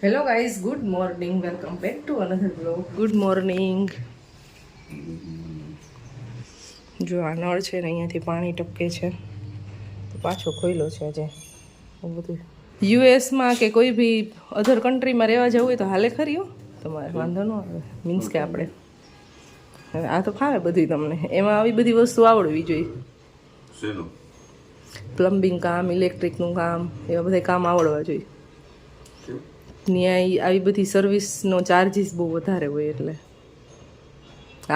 Hello guys, good morning, welcome back to another blog. Good morning. જો આ નળ છે ને અહીંયાથી પાણી ટપકે છે તો પાછો ખોલ્યો છે આજે બધું. યુએસમાં કે કોઈ બી અધર કન્ટ્રીમાં રહેવા જવું હોય તો હાલે ખરી હો, તમારે વાંધો ન આવે. મીન્સ કે આપણે હવે આ તો ફાવે બધી તમને, એમાં આવી બધી વસ્તુ આવડવી જોઈએ. પ્લમ્બિંગ કામ, ઇલેક્ટ્રિકનું કામ, એવા બધા કામ આવડવા જોઈએ. ત્યાં આવી બધી સર્વિસનો ચાર્જીસ બહુ વધારે હોય, એટલે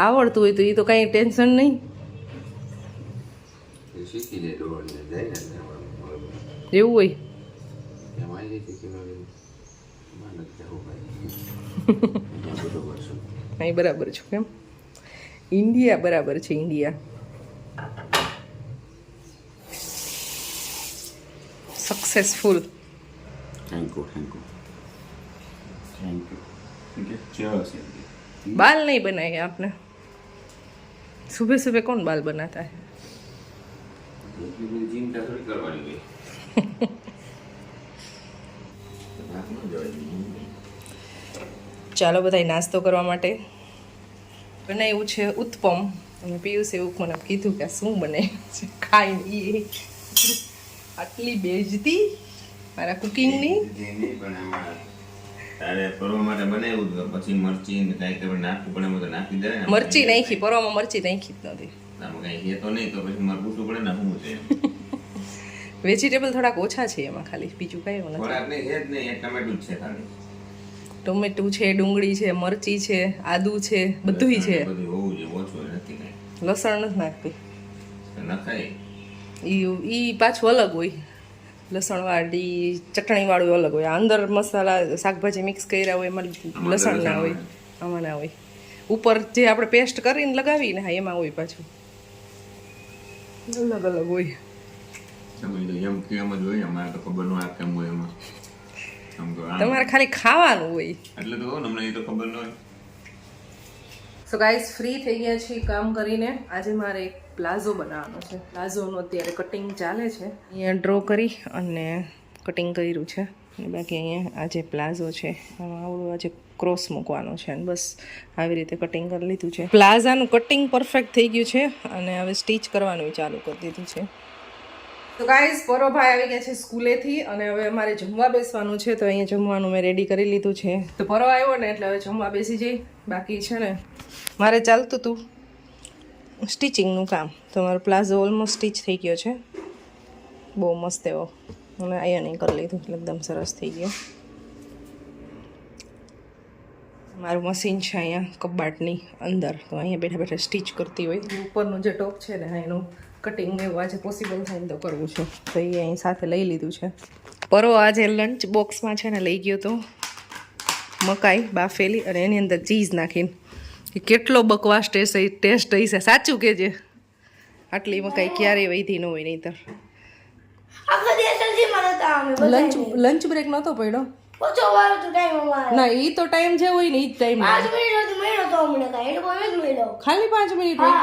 આવડતું હોય તો એ તો કાંઈ ટેન્શન નહીં. એવું હોય અહીં બરાબર છું કેમ? ઇન્ડિયા બરાબર છે, ઇન્ડિયા સક્સેસફુલ. थैंक यू बाल नहीं बनाए आपने? सुबह सुबह कौन बाल बनाता है? ચાલો બધા નાસ્તો કરવા માટે બનાવ્યું છે ઉત્પમ, અને પિયુષે એવું મને કીધું કે શું બને છે ખાઈને. એ આટલી બેજતી મારા કુકિંગની. તારે પરવા માટે બનાવ્યું તો પછી મરચી ને કાંઈ કે નાખવું પડે તો નાખી દે. મરચી નાખી, પરવામાં મરચી નાખી જ નથી. આમાં કાંઈ એ તો નહીં તો પછી મારે પૂછવું પડે ને શું છે. વેજીટેબલ થોડાક ઓછા છે એમાં, ખાલી બીજું કાંઈ નથી. ખોરાક નહીં એ જ નહીં, એક ટમેટું જ છે ખાલી. ટમેટું છે, ડુંગળી છે, મરચી છે, આદુ છે, બધુંય છે. બધું હોવું જોઈએ, ઓછું નથી કાંઈ. લસણ નથી નાખતી. નખાય ઈ પાછું અલગ હોય, લસણવાળી ચટણીવાળું અલગ હોય. અંદર મસાલા શાકભાજી મિક્સ કર્યા હોય એમાં લસણ ના હોય, આમાં ના હોય. ઉપર જે આપણે પેસ્ટ કરીને લગાવીને હા એમાં હોય, પાછું અલગ અલગ હોય. એમ કેમ જ હોય, અમારે તો ખબર ન આ કેમ હોય એમાં. તમારે ખાલી ખાવાનું હોય એટલે તો અમને એ તો ખબર ન હોય. સો ગાઈસ, ફ્રી થઈ ગયા છીએ કામ કરીને. આજે મારે એક પ્લાઝો બનાવવાનો છે. પ્લાઝોનું અત્યારે કટિંગ ચાલે છે. અહીંયા ડ્રો કરી અને કટિંગ કર્યું છે, અને બાકી અહીંયા આ જે પ્લાઝો છે આમાં આવડું આજે ક્રોસ મૂકવાનો છે, અને બસ આવી રીતે કટિંગ કરી લીધું છે. પ્લાઝાનું કટિંગ પરફેક્ટ થઈ ગયું છે, અને હવે સ્ટીચ કરવાનું ચાલુ કરી દીધું છે. તો ગાઈઝ, પરોભાઈ આવી ગયા છે સ્કૂલેથી, અને હવે અમારે જમવા બેસવાનું છે. તો અહીંયા જમવાનું મેં રેડી કરી લીધું છે. તો પરો આવ્યો ને એટલે હવે જમવા બેસી જઈ. બાકી છે ને મારે ચાલતું હતું સ્ટિચિંગનું કામ. તો મારો પ્લાઝો ઓલમોસ્ટ સ્ટીચ થઈ ગયો છે, બહુ મસ્ત એવો. અને આયર્નિંગ કરી લીધું એટલે એકદમ સરસ થઈ ગયો. મારું મશીન છે અહીંયા કબાટની અંદર, તો અહીંયા બેઠા બેઠા સ્ટીચ કરતી હોય. ઉપરનું જે ટોપ છે ને એનું કટિંગ એવું આજે પોસિબલ થાય ને તો કરવું છે, તો એ અહીં સાથે લઈ લીધું છે. પરો આજે લંચ બોક્સમાં છે ને લઈ ગયો તો મકાઈ બાફેલી, અને એની અંદર ચીઝ નાખીને. કેટલો બકવાસ ટેસ્ટ હશે, સાચું કહેજે. આટલી મકાઈ ક્યારેય વધી ન હોય. નહીંતર લંચ બ્રેક નહોતો પડ્યો ના, એ તો ટાઈમ જે હોય ને એ જ ટાઈમ. ખાલી 5 મિનિટ હોય,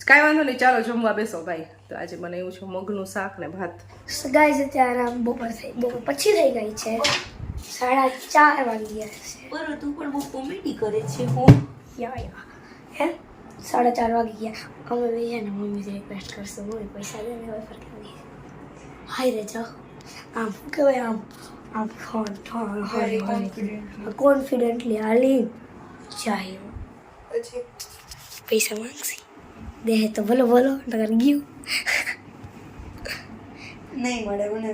કાંઈ વાંધો નહીં. ચાલો જમવા બેસો ભાઈ. તો આજે બનાવ્યું છે મગનું શાક ને ભાત. ગાઈસ અત્યારે બપોર પછી થઈ ગઈ છે, 4:30 વાગી ગયા છે. પર તું પણ બહુ કોમેડી કરે છે. હું હે 4:30 વાગી ગયા. અમે ભાઈ ને મમ્મીથી રિક્વેસ્ટ કરશું, મમ્મી પૈસા દે ને હવે ફરકાવી હાય રે જાઓ. આમ શું કહેવાય, આમ કોન્ફિડન્ટલી હાલી જાય. પછી પૈસા માંગશી દે તો બોલો બોલો, નગર ગયું નહીં મળે મને,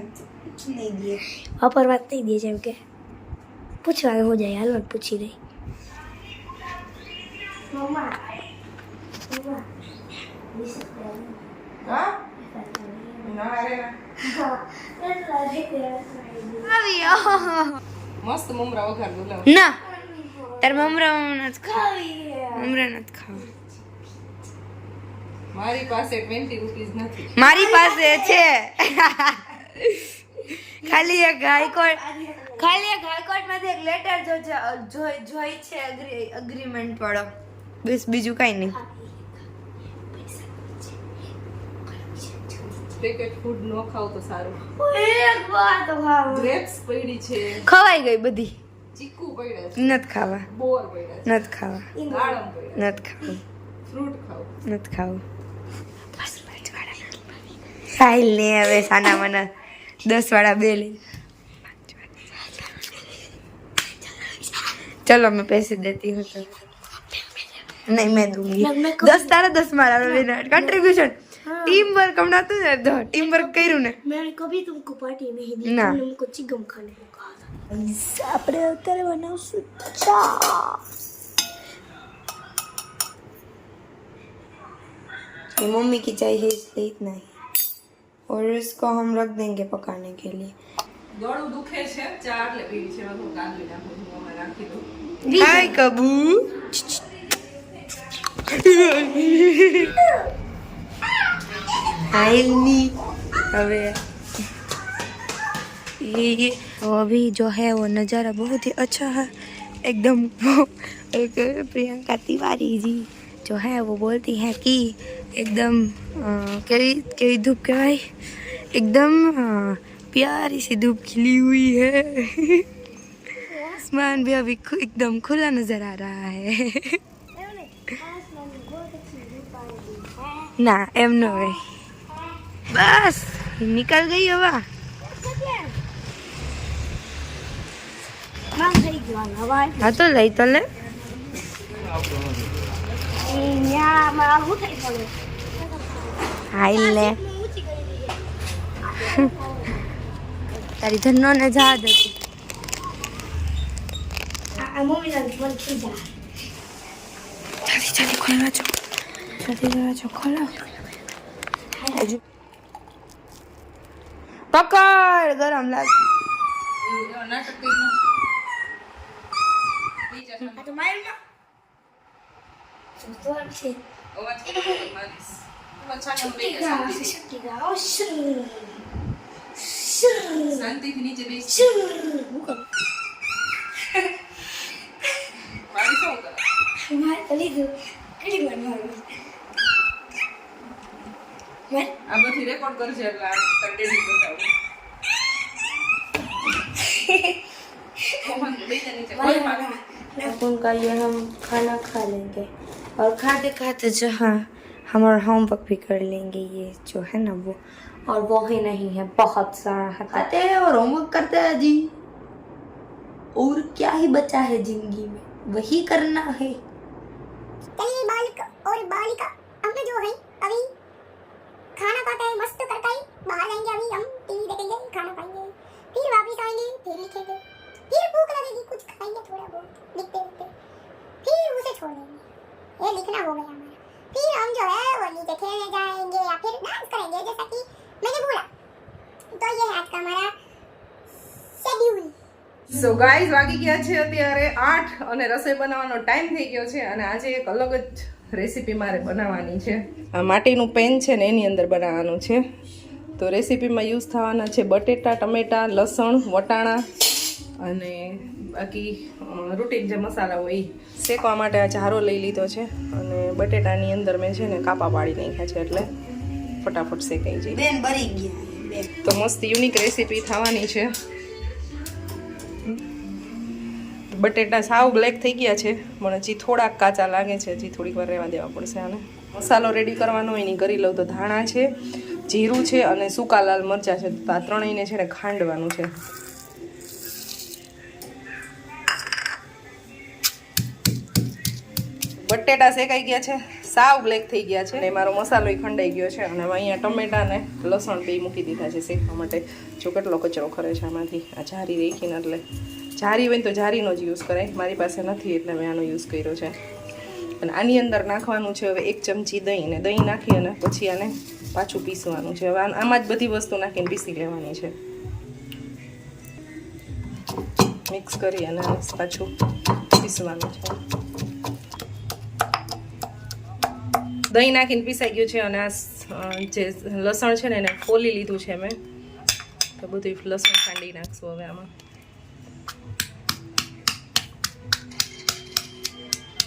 નહીં દે વાપરવા જ નહીં દે. જેમ કે પૂછવા હો જાય, હાલવા પૂછી દઈ. મસ્ત મમરા વઘાર બોલાવ. ના તાર મમરા નથી ખાવા, મમરા નથી ખાવા. મારી પાસે 20 રૂપીસ નથી. મારી પાસે છે ખાલી એક હાઈકોર્ટ માંથી એક લેટર જોઈ છે અગ્રીમેન્ટ વાળો, બસ બીજું કઈ નહીં. પેકેટ ફૂડ ન ખાવ તો સારું. એક વાર તો ખાવ. ગ્રેપ્સ પડી છે, ખવાઈ ગઈ બધી. ચીકુ પડ્યા છે, નત ખાવા, બોર પડ્યા છે, નત ખાવા, દાડમ પડ્યા નત ખાવું, છે, ફ્રૂટ ખાવ. નત ખાવું. સાહિલ ને હવે સાના મને 10 વાળા 2 લઈ. चलो मैं पैसे देती हूँ तो नहीं मैं दूंगी 10 तारा 10 मारा कंट्रीब्यूशन टीम वर्क हमने तो टीम वर्क કર્યું ને मैंने कभी तुमको पार्टी नहीं दी ना। तुमने हमको चिकन खाने को कहा था આપણે અત્યારે બનાવશું ચા ये मम्मी की चाय है इसलिए इतना ही और इसको हम रख देंगे पकाने के लिए ગળું દુખે છે, ચા એટલે પીવી છે. હું કાંદલી નાખું છું, અમે રાખી દઉં. हाय कबू हाइलनी अबे ये तो अभी जो है वो नज़ारा बहुत ही अच्छा है एकदम एक प्रियंका तिवारी जी जो है वो बोलती है कि एकदम केवी धूप के भाई एकदम प्यारी सी धूप खिली हुई है आसमान भी अभी एकदम खुला नजर आ रहा है ना एम न भाई बस निकल गई हवा हाँ तो लई तो ले हाय ले तारी धनो ने जा दे मम्मी ने मन खींचा जल्दी जल्दी खोलवा जो खोलो पकड़ गरम लाग એવું નાટક કરી ના. બીજા आ तो मार ना तो से અવાજ કરો મારીશ. પછાડી બેસી का શાંતિથી. शक्ति का ओ शू શાંતિથી નીચે બેસી. शू મારી શું કરે? मार तली दो कड़ी मार આ બધી રેકોર્ડ કરજે એટલે આ કંટેન્ટ બતાવું. ઓહન બેસી નીચે કોઈ મારે. उनका ये हम खाना खा लेंगे और खाते खाते जो हाँ हमारा होमवर्क भी कर लेंगे ये जो है ना वो और वो ही नहीं है बहुत सारा है खाते हैं और होमवर्क करते हैं जी और क्या ही बचा है जिंदगी में वही करना है चलिए बालिक और बालिका हमने जो है अभी खाना खाता है मस्त करता है बाहर जाएंगे अभी हम टीवी देखेंगे खाना खाएंगे फिर वापस आएंगे फिर लिखेंगे फिर भूख लगेगी कुछ खाएंगे थोड़ा बहुत लिखते लिखते फिर उसे छोड़ देंगे ये लिखना हो गया हमारा फिर हम जो है वो नीचे खेलने जाएंगे या फिर डांस करेंगे जैसा कि मैंने बोला तो ये है आज का हमारा शेड्यूल સો ગાઈઝ વાગી ગયા છે અત્યારે 8 અને રસોઈ બનાવવાનો ટાઈમ થઈ ગયો છે અને આજે એક અલગ જ રેસીપી મારે બનાવવાની છે. આ માટીનું પેન છે ને એની અંદર બનાવવાનું છે. તો રેસીપીમાં યુઝ થવાના છે બટેટા, ટમેટા, લસણ, વટાણા અને બાકી રૂટીન જે મસાલા હોય એ. શેકવા માટે આ જારો લઈ લીધો છે અને બટેટાની અંદર મેં છે ને કાપા પાડી નાખ્યા છે એટલે ફટાફટ શેકાઈ જાય. बेन भरी गया बेन તો મસ્ત યુનિક રેસીપી થવાની છે. બટેટા સાવ બ્લેક થઈ ગયા છે પણ હજી થોડાક કાચા લાગે છે, હજી થોડીક વાર રહેવા દેવા પડશે આને. મસાલો રેડી કરવાનો એની કરી લઉં તો ધાણા છે, જીરું છે અને સૂકા લાલ મરચાં છે. તો આ ત્રણેયને છે ને ખાંડવાનું છે. બટેટા શેકાઈ ગયા છે, સાવ બ્લેક થઈ ગયા છે અને મારો મસાલો ખંડાઈ ગયો છે અને હવે અહીંયા ટમેટા ને લસણ બે મૂકી દીધા છે શેકવા માટે. જો કેટલો કચરો ખરે છે આમાંથી. આ જારી રેખીને એટલે જારી હોય તો જારીનો જ યુઝ કરાય, મારી પાસે નથી એટલે મેં આનો યુઝ કર્યો છે. અને આની અંદર નાખવાનું છે હવે 1 ચમચી દહીં, ને દહીં નાખી અને પછી આને પાછું પીસવાનું છે. હવે આમાં જ બધી વસ્તુ નાખીને પીસી લેવાની છે. મિક્સ કરી અને પાછું પીસવાનું છે. દહીં નાખીને પીસાઈ ગયું છે અને આ જે લસણ છે ને એને ફોલી લીધું છે મેં. તો બધું લસણ ખાંડી નાખશું હવે આમાં.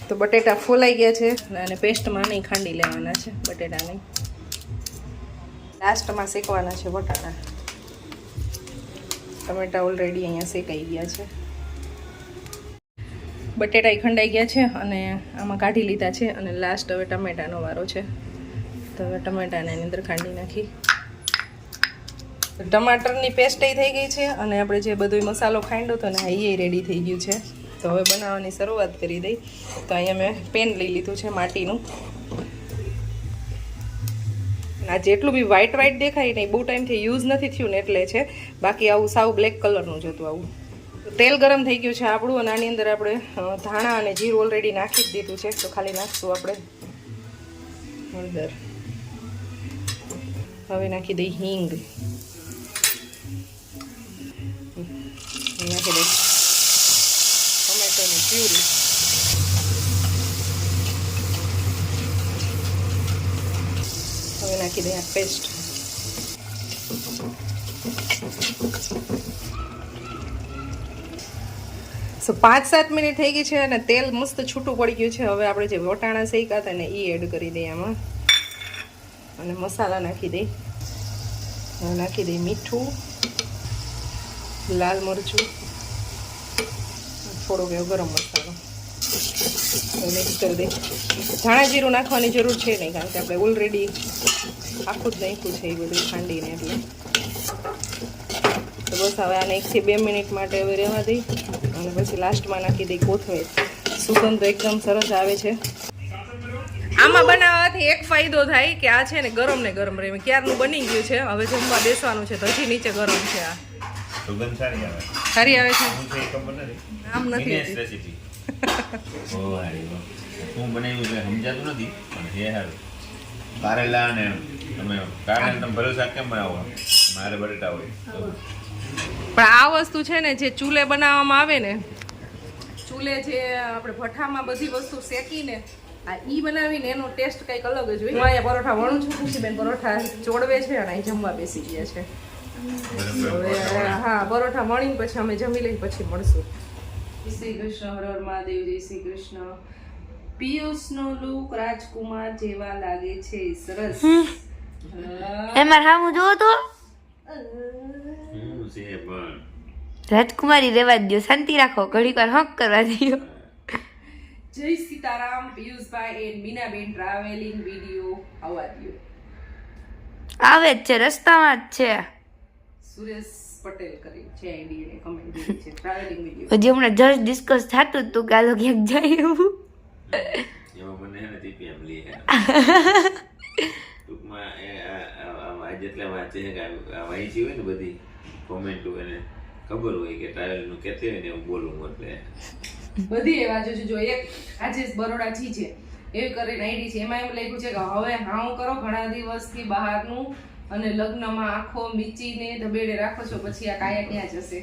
તો બટેટા ફોલાઈ ગયા છે અને પેસ્ટમાં નહીં ખાંડી લેવાના છે બટેટાને. લાસ્ટમાં શેકવાના છે વટાણા. ટમેટા ઓલરેડી અહીંયા શેકાઈ ગયા છે. બટેટા ખંડાઈ ગયા છે અને આમાં કાઢી લીધા છે અને લાસ્ટ હવે ટમેટાનો વારો છે. તો હવે ટમેટાને એની અંદર ખાંડી નાખી. ટમાટરની પેસ્ટ થઈ ગઈ છે અને આપણે જે બધો મસાલો ખાંડ્યો હતો ને એ રેડી થઈ ગયું છે. તો હવે બનાવવાની શરૂઆત કરી દઈ. તો અહીંયા મેં પેન લઈ લીધું છે માટીનું. આ જેટલું બી વ્હાઈટ દેખાય ને બહુ ટાઈમથી યુઝ નથી થયું ને એટલે છે. બાકી આવું સાવ બ્લેક કલરનું જ હતું આવું. તેલ ગરમ થઈ ગયું છે આપણું અને આની અંદર આપણે ધાણા અને જીરું ઓલરેડી નાખી જ દીધું છે. તો ખાલી નાખશું આપણે હળદર. હવે નાખી દઈ હિંગ. નાખી દઈ ટમેટોની પ્યુરી. હવે નાખી દઈએ આ પેસ્ટ. સો 5-7 મિનિટ થઈ ગઈ છે અને તેલ મસ્ત છૂટું પડી ગયું છે. હવે આપણે જે વટાણા શેકા હતા ને એ એડ કરી દઈએ આમાં અને મસાલા નાખી દઈ. હવે નાખી દઈ મીઠું, લાલ મરચું, થોડો એવો ગરમ મસાલો મિક્સ કરી દઈ. ધાણા જીરું નાખવાની જરૂર છે નહીં કારણ કે આપણે ઓલરેડી આખું જ નાખ્યું છે એ બધું ખાંડીને એટલે. તો બસ હવે આને 1 થી 2 મિનિટ માટે હવે રહેવા દઈ અને પછી લાસ્ટમાં નાખી દઈ કોથમીર. સુગંધ તો એકદમ સરસ આવે છે. આમાં બનાવવાથી એક ફાયદો થાય કે આ છે ને ગરમ રહે. ક્યારનું બની ગયું છે, હવે જમવા બેસવાનું છે તો હજી નીચે ગરમ છે. આ સુગંધ સારી આવે છે. હું છે ખબર નથી. આમ નથી રેસીપી ઓ હારી હું બનાવ્યું છે સમજાતું નથી પણ હે હારું. કારેલા ને તમે ભરેલું શાક કેમ બનાવો? મારે બટેટા હોય. પણ આ વસ્તુ છે ને જે ચૂલે બનાવવામાં આવે ને, ચૂલે જે આપણે ભઠ્ઠામાં બધી વસ્તુ શેકીને આ ઈ બનાવીને એનો ટેસ્ટ કંઈક અલગ જ હોય. હું અહીંયા પરોઠા વણું છું, ખુશીબેન પરોઠા ચોડવે છે અને અહીં જમવા બેસી ગયા છે. હા, પરોઠા વણીને પછી અમે જમી લઈ પછી મળશું. જય શ્રી કૃષ્ણ. હર હર મહાદેવ. જય શ્રી કૃષ્ણ. પિયુષનો લુક રાજકુમાર જેવા લાગે છે. સરસ. એમાં હા હું જોઉં તો રાજકુમારી રેવા દો, શાંતિ રાખો, ઘડીક વાર હક કરવા દો. જય સીતારામ. પિયુષભાઈ એન્ડ મીનાબેન ટ્રાવેલિંગ વિડીયો આવવા દો. આવે જ છે, રસ્તામાં જ છે. સુરેશ પટેલ કરી છે આઈડી ને કમેન્ટ કરી છે ટ્રાવેલિંગ વિડીયો. હજી હમણાં જસ્ટ ડિસ્કસ થતું હતું કે આ લોકો ક્યાંક જાય એવું. એમાં મને હે ને ટીપી એમ લી હે ટૂંકમાં આ જેટલા વાંચે છે કે વાંચી હોય ને બધી કોમેન્ટો એને ખબર હોય કે ટ્રાવેલનું કહેતી હોય ને એવું બોલવું એટલે બધી એ વાંચું છું. જો એક આજે બરોડાજી છે એવી કરીને આઈડી છે, એમાં એમ લખ્યું છે કે હવે હાઉ કરો ઘણા દિવસથી બહારનું અને લગ્નમાં આંખો મીચીને ધબેડે રાખો છો, પછી આ કાયા ક્યાં જશે?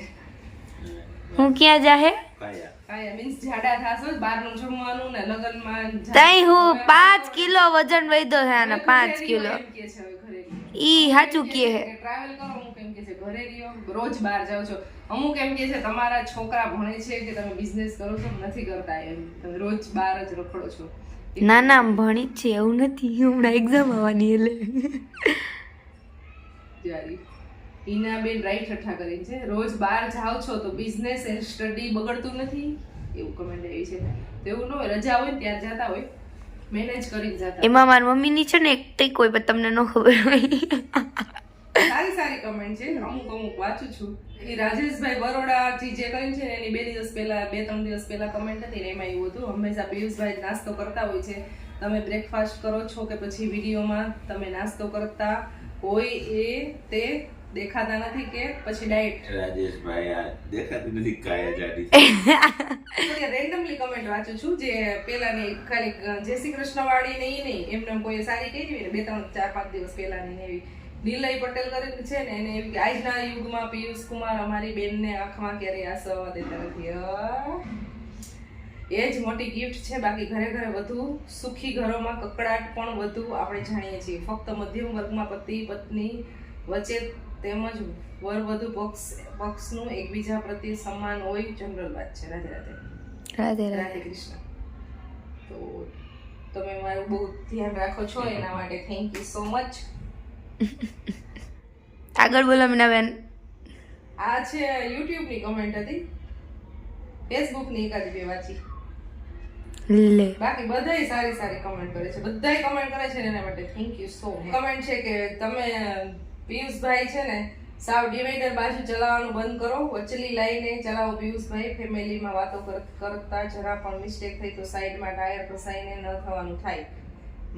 હું ક્યાં જાહે? કાયા મીન્સ જાડા થાશો, બહારનું જમવાનું ને લગ્નમાં તઈ હું 5 કિલો વજન વધ્યો છે અને 5 કિલો એમ કે છે હવે ઘરે ઈ સાચું કે હે. ટ્રાવેલ કરો અમુક એમ કે છે ઘરે રહ્યો, રોજ બહાર જાવ છો. અમુક એમ કે છે તમારા છોકરા ભણે છે કે તમે બિઝનેસ કરો છો, નથી કરતા, એમ તમે રોજ બહાર જ રખડો છો. ના ના ભણી જ છે એવું નથી, હમણાં એક્ઝામ આવવાની એટલે જારી ઈનાબેન રાઈટ ઠઠ્ઠા કરી છે. રોજ બહાર જાવ છો તો બિઝનેસ એન્ડ સ્ટડી બગડતું નથી એવું કમેન્ટ આવી છે. તો એવું ન હોય, રજા હોય ને ત્યારે જતા હોય, મેનેજ કરીને જતા. એમાં મારી મમ્મીની છે ને એક ટીક હોય પણ તમને ન ખબર હોય. સારી કમેન્ટ છે, અમુક વાંચું છું. એ રાજેશભાઈ બરોડાથી જે કર્યું છે એની 2 દિવસ પહેલા કમેન્ટ હતી ને એમાં એવું હતું, હંમેશા પિયુષભાઈ નાસ્તો કરતા હોય છે, તમે બ્રેકફાસ્ટ કરો છો કે પછી વિડીયોમાં તમે નાસ્તો કરતા હોય એ તે દેખાતા નથી કે પછી ડાયટ? રાજેશભાઈ આ દેખાતી નથી કાયા જાડી. રેન્ડમલી કમેન્ટ વાંચું છું જે પેલાની ખાલી જય શ્રી કૃષ્ણ વાળી ને ઈ નહીં, એમને કોઈ સારી કહી હોય ને 2-3 4-5 દિવસ પહેલાની ને એવી નિલય પટેલ કરીને છે ને એને એવી આજના યુગમાં પિયુષ કુમાર અમારી બેનને આંખમાં ક્યારેય આંસવા દેતા નથી. એ જ મોટી ગિફ્ટ છે. બાકી ઘરે વધુ સુખી ઘરોમાં કકડાટ પણ વધુ આપણે જાણીએ છીએ. ફક્ત મધ્યમ વર્ગમાં પતિ પત્ની વચ્ચે તેમજ વરવધુ પક્ષનું એકબીજા પ્રત્યે સન્માન હોય, જનરલ વાત છે. રાધે કૃષ્ણ. તો તમે મારું બહુ ધ્યાન રાખો છો એના માટે થેન્ક યુ સો મચ. આગળ બોલો મીનાબેન. આ છે યુટ્યુબની કમેન્ટ હતી, ફેસબુકની એકાદી બે વાંચી, લે બાકી બધાય સારી સારી કમેન્ટ કરે છે, બધાય કમેન્ટ કરે છે ને એના માટે thank you so much. Comment છે કે તમે પિયુષભાઈ છે ને સાવ ડિવાઈડર બાજુ ચલાવવાનું બંધ કરો, વચલી લાઈને ચલાવો પિયુષભાઈ. ફેમિલીમાં વાતો કરતા જરા પણ મિસ્ટેક થઈ તો સાઈડમાં ટાયર ઘસાઈને ન થવાનું થાય.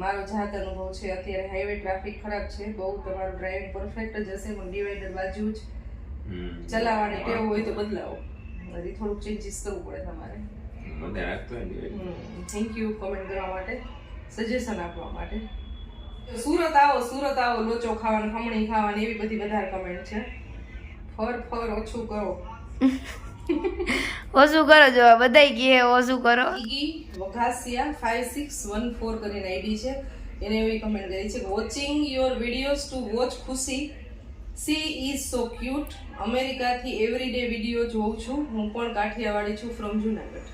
મારો જાત અનુભવ છે, અત્યારે હાઈવે ટ્રાફિક ખરાબ છે બહુ, તમારું ડ્રાઇવિંગ પરફેક્ટ જ હશે પણ ડિવાઈડર બાજુ જ ચલાવવાની ટેવ હોય તો બદલાવો, હજી થોડુંક ચેન્જીસ કરવું પડે તમારે. બધા રાખતો હોય ને. થેન્ક યુ કમેન્ટ કરવા માટે, સજેશન આપવા માટે. સુરત આવો લોચો ખાવાનું, ખમણી ખાવાની, એવી બધી વધારે કમેન્ટ છે. ફર ઓછું કરો. ઓછું કરો, જો બધાય કહે ઓછું કરો. ઈગી વઘાસિયા 5614 કરીને આઈડી છે, એને એવી કમેન્ટ કરી છે, watching your videos to watch Khushi, she is so cute. અમેરિકાથી એવરીડે વિડીયો જોઉં છું, હું પણ કાઠિયાવાડી છું ફ્રોમ જુનાગઢ.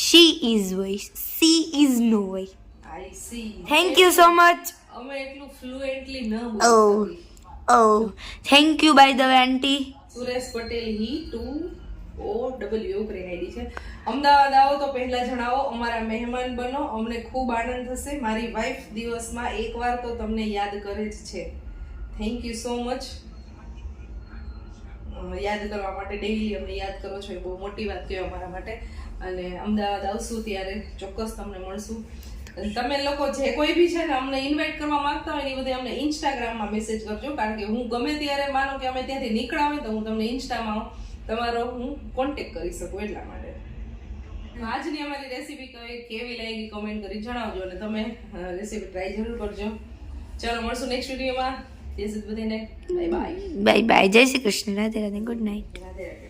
શી ઇઝ હોય, સી ઇઝ નો હોય. I see. Thank you so much. અમે એટલું ફ્લુએન્ટલી ન Oh. બોલી શકીએ. Oh thank you by the way aunty. Suresh Patel he 2OW કરીને આઈડી છે. અમદાવાદ આવો તો પહેલા જણાવો, અમારા મહેમાન બનો, અમને ખૂબ આનંદ થશે. મારી વાઈફ દિવસમાં એકવાર તો તમને યાદ કરે જ છે. Thank you so much. યાદ કરવા માટે, ડેઈલી અમને યાદ કરો છો, એ બહુ મોટી વાત કહેવાય અમારા માટે. અને અમદાવાદ આવશું ત્યારે ચોક્કસ તમને મળશું. અને તમે લોકો જે કોઈ બી છે ને અમને ઇન્વાઇટ કરવા માંગતા હોય ને એ બધે અમને ઇન્સ્ટાગ્રામમાં મેસેજ કરજો, કારણ કે હું ગમે ત્યારે માનો કે અમે ત્યાંથી નીકળ્યા હોય તો હું તમને ઇન્સ્ટામાં તમારો હું કોન્ટેક્ટ કરી શકું એટલા માટે. આજની અમારી રેસીપી કેવી લાગી કમેન્ટ કરી જણાવજો, અને તમે રેસીપી ટ્રાય જરૂર કરજો. ચાલો મળશું નેક્સ્ટ વિડીયોમાં. જય શ્રી બધાને, બાય બાય. Bye bye. જય શ્રી કૃષ્ણ. રાધે રાધે. Good night. રાધે રાધે.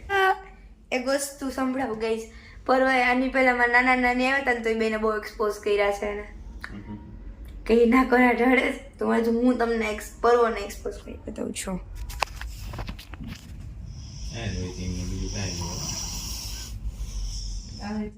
એક વસ્તુ સંભળાવું ગાઈસ, પરવાય આની પહેલા મારા નાની આવ્યા હતા ને તો એ બેને બહુ એક્સપોઝ કર્યા છે એને કઈ ના કરા ઢળે, તો હું તમને પરવાને એક્સપોઝ કરી બતાવું છું. બીજું કાંઈ નહીં. આવે.